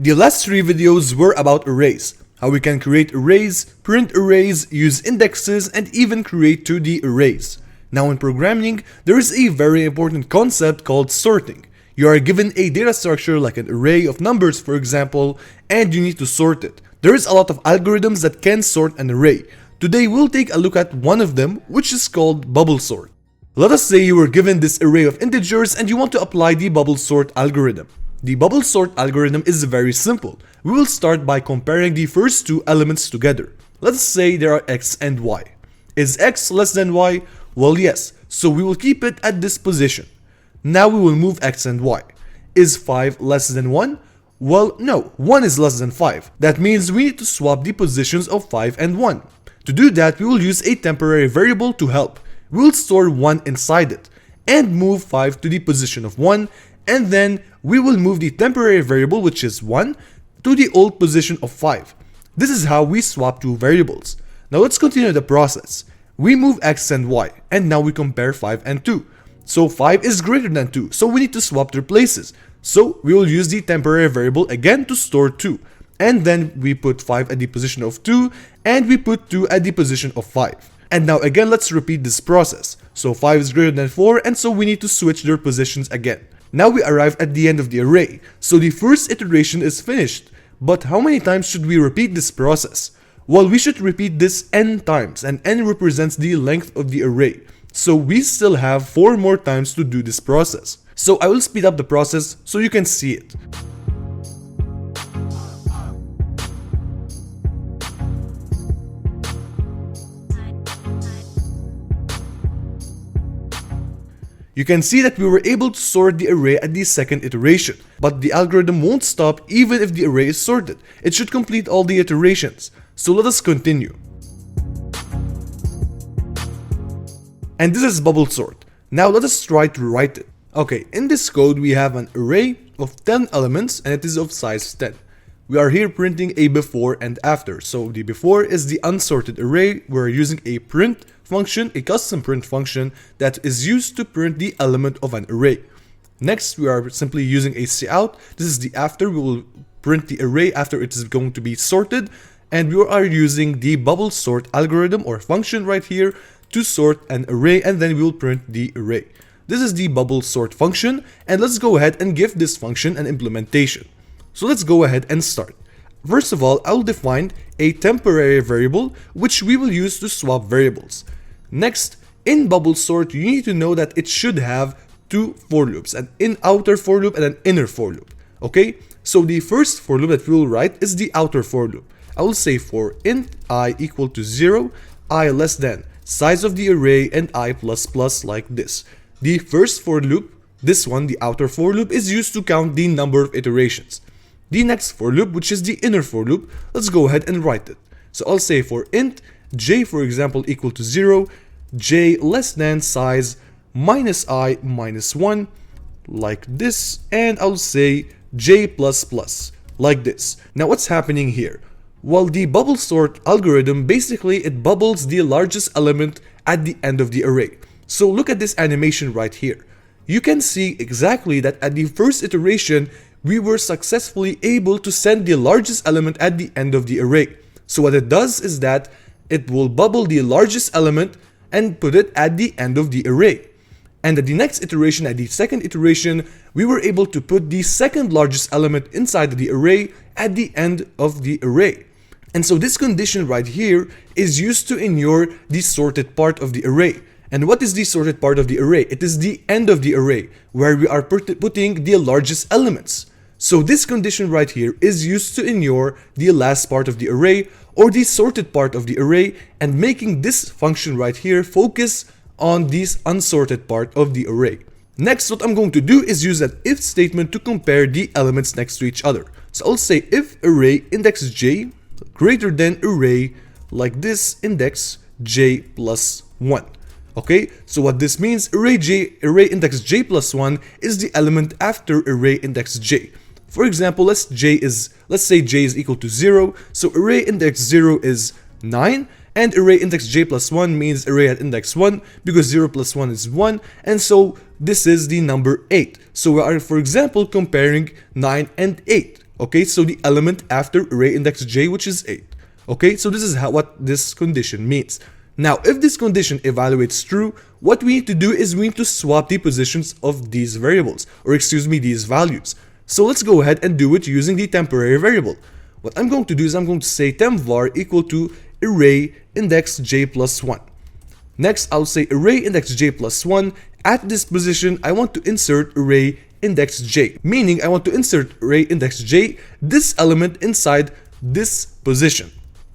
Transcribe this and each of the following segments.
The last 3 videos were about arrays, how we can create arrays, print arrays, use indexes, and even create 2D arrays. Now in programming, there is a very important concept called sorting. You are given a data structure like an array of numbers, for example, and you need to sort it. There is a lot of algorithms that can sort an array. Today we'll take a look at one of them, which is called bubble sort. Let us say you were given this array of integers and you want to apply the bubble sort algorithm. The bubble sort algorithm is very simple. We will start by comparing the first 2 elements together. Let's say there are x and y. Is x less than y? Well, yes, so we will keep it at this position. Now we will move x and y. Is 5 less than 1? Well, no, 1 is less than 5. That means we need to swap the positions of 5 and 1. To do that, we will use a temporary variable to help. We will store 1 inside it and move 5 to the position of 1, and then we will move the temporary variable, which is 1, to the old position of 5. This is how we swap 2 variables. Now let's continue the process. We move x and y, and now we compare 5 and 2. So 5 is greater than 2, so we need to swap their places. So we will use the temporary variable again to store 2. And then we put 5 at the position of 2, and we put 2 at the position of 5. And now again, let's repeat this process. So 5 is greater than 4, and so we need to switch their positions again. Now we arrive at the end of the array, so the first iteration is finished. But how many times should we repeat this process? Well, we should repeat this n times, and n represents the length of the array. So we still have 4 more times to do this process. So I will speed up the process so you can see it. You can see that we were able to sort the array at the second iteration, but the algorithm won't stop even if the array is sorted. It should complete all the iterations. So let us continue. And this is bubble sort. Now let us try to write it. Okay, in this code we have an array of 10 elements and it is of size 10. We are here printing a before and after. So the before is the unsorted array. We're using a print function, a custom print function that is used to print the element of an array. Next, we are simply using a cout. This is the after. We will print the array after it is going to be sorted. And we are using the bubble sort algorithm or function right here to sort an array, and then we will print the array. This is the bubble sort function, and let's go ahead and give this function an implementation. So let's go ahead and start. First of all, I'll define a temporary variable which we will use to swap variables. Next, in bubble sort, you need to know that it should have 2 for loops, an outer for loop and an inner for loop. Okay, so the first for loop that we will write is the outer for loop. I will say for int I equal to 0, I less than size of the array, and I plus plus like this. The first for loop, this one, the outer for loop, is used to count the number of iterations. The next for loop, which is the inner for loop, let's go ahead and write it. So I'll say for int j, for example, equal to 0, j less than size minus I minus 1 like this, and I'll say j plus plus like this. Now what's happening here? Well, the bubble sort algorithm, basically it bubbles the largest element at the end of the array. So look at this animation right here. You can see exactly that at the first iteration we were successfully able to send the largest element at the end of the array. So what it does is that it will bubble the largest element and put it at the end of the array. And at the next iteration, at the second iteration, we were able to put the second largest element inside the array at the end of the array. And so this condition right here is used to ignore the sorted part of the array. And what is the sorted part of the array? It is the end of the array where we are putting the largest elements. So this condition right here is used to ignore the last part of the array or the sorted part of the array, and making this function right here focus on this unsorted part of the array. Next, what I'm going to do is use an if statement to compare the elements next to each other. So I'll say if array index j greater than array like this index j plus 1. Okay, so what this means, array index j plus 1 is the element after array index j. For example, let's say j is equal to 0, so array index 0 is 9, and array index j plus 1 means array at index 1 because 0 plus 1 is 1, and so this is the number 8. So we are, for example, comparing 9 and 8. Okay, so the element after array index j, which is 8. Okay, so this is what this condition means. Now, if this condition evaluates true, what we need to do is we need to swap the positions of these variables, or excuse me, these values. So let's go ahead and do it using the temporary variable. What I'm going to do is I'm going to say temp_var equal to array index j plus 1. Next, I'll say array index j plus 1. At this position, I want to insert array index j, meaning I want to insert array index j, this element inside this position.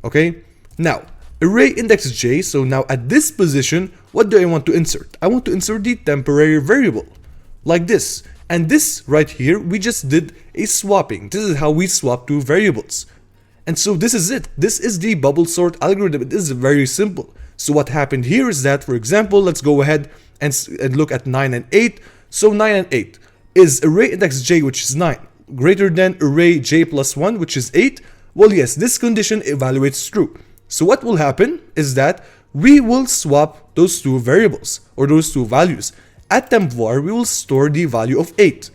Okay, now array index j, so now at this position, what do I want to insert? I want to insert the temporary variable, like this. And this right here, we just did a swapping. This is how we swap two variables. And so this is it. This is the bubble sort algorithm. It is very simple. So what happened here is that, for example, let's go ahead and look at 9 and 8. So 9 and 8 is array index j, which is 9, greater than array j plus 1, which is 8. Well, yes, this condition evaluates true. So what will happen is that we will swap those two variables, or those two values. At temp_var, we will store the value of 8.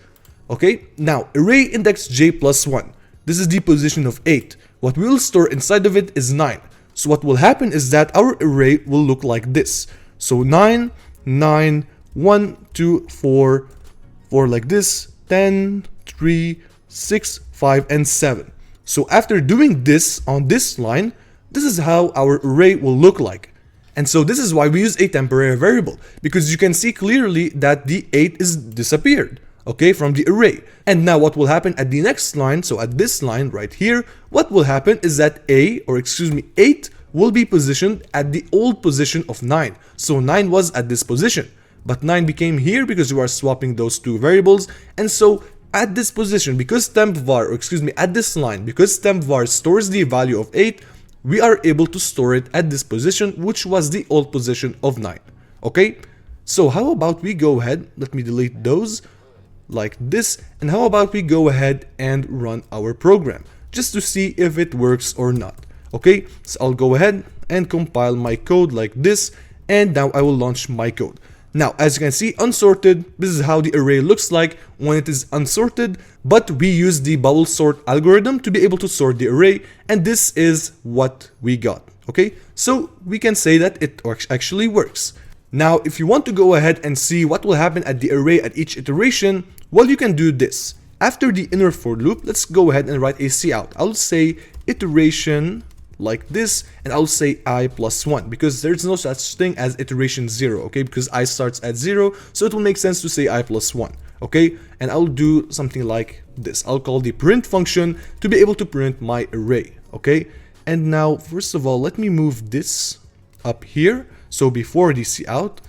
Okay, now array index j plus 1. This is the position of 8. What we will store inside of it is 9. So what will happen is that our array will look like this. So 9, 9, 1, 2, 4, 4 like this, 10, 3, 6, 5, and 7. So after doing this on this line, this is how our array will look like. And so this is why we use a temporary variable, because you can see clearly that the 8 is disappeared, okay, from the array. And now what will happen at the next line, so at this line right here, what will happen is that 8 will be positioned at the old position of 9. So 9 was at this position, but 9 became here because we are swapping those two variables. And so at this position, because temp_var, or excuse me, at this line, because temp_var stores the value of 8, we are able to store it at this position, which was the old position of 9. Okay, so how about we go ahead, let me delete those like this, and how about we go ahead and run our program just to see if it works or not. Okay, so I'll go ahead and compile my code like this, and now I will launch my code. Now, as you can see, unsorted, this is how the array looks like when it is unsorted, but we use the bubble sort algorithm to be able to sort the array, and this is what we got. Okay, so we can say that it actually works. Now, if you want to go ahead and see what will happen at the array at each iteration, well, you can do this. After the inner for loop, let's go ahead and write a cout. I'll say iteration like this, and I'll say I plus 1, because there's no such thing as iteration 0, okay, because I starts at 0, so it will make sense to say I plus 1, okay. And I'll do something like this. I'll call the print function to be able to print my array, okay. And now, first of all, let me move this up here. So before the cout,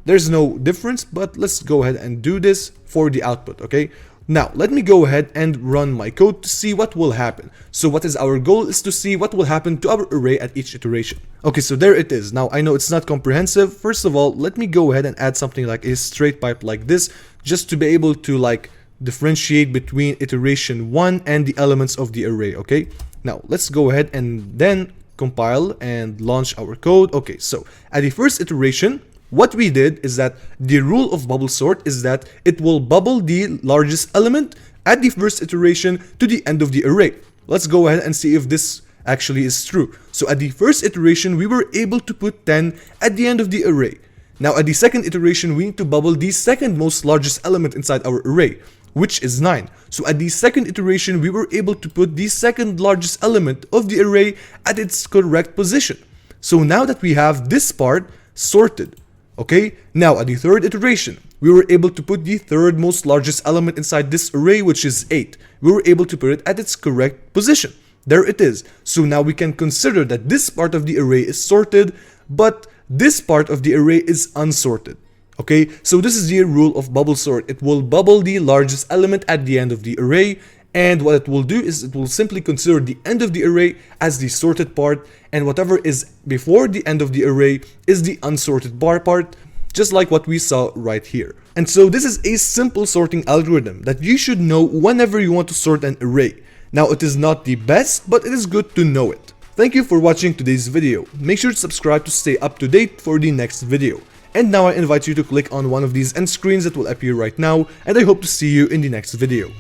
there's no difference, but let's go ahead and do this for the output, okay. Now, let me go ahead and run my code to see what will happen. So what is our goal is to see what will happen to our array at each iteration. Okay, so there it is. Now, I know it's not comprehensive. First of all, let me go ahead and add something like a straight pipe like this, just to be able to like differentiate between iteration 1 and the elements of the array, okay? Now, let's go ahead and then compile and launch our code. Okay, so at the first iteration, what we did is that the rule of bubble sort is that it will bubble the largest element at the first iteration to the end of the array. Let's go ahead and see if this actually is true. So at the first iteration, we were able to put 10 at the end of the array. Now at the second iteration, we need to bubble the second most largest element inside our array, which is 9. So at the second iteration, we were able to put the second largest element of the array at its correct position. So now that we have this part sorted, okay, now at the third iteration, we were able to put the third most largest element inside this array, which is 8. We were able to put it at its correct position. There it is. So now we can consider that this part of the array is sorted, but this part of the array is unsorted. Okay, so this is the rule of bubble sort. It will bubble the largest element at the end of the array, and what it will do is it will simply consider the end of the array as the sorted part, and whatever is before the end of the array is the unsorted bar part, just like what we saw right here. And so this is a simple sorting algorithm that you should know whenever you want to sort an array. Now it is not the best, but it is good to know it. Thank you for watching today's video. Make sure to subscribe to stay up to date for the next video. And now I invite you to click on one of these end screens that will appear right now, and I hope to see you in the next video.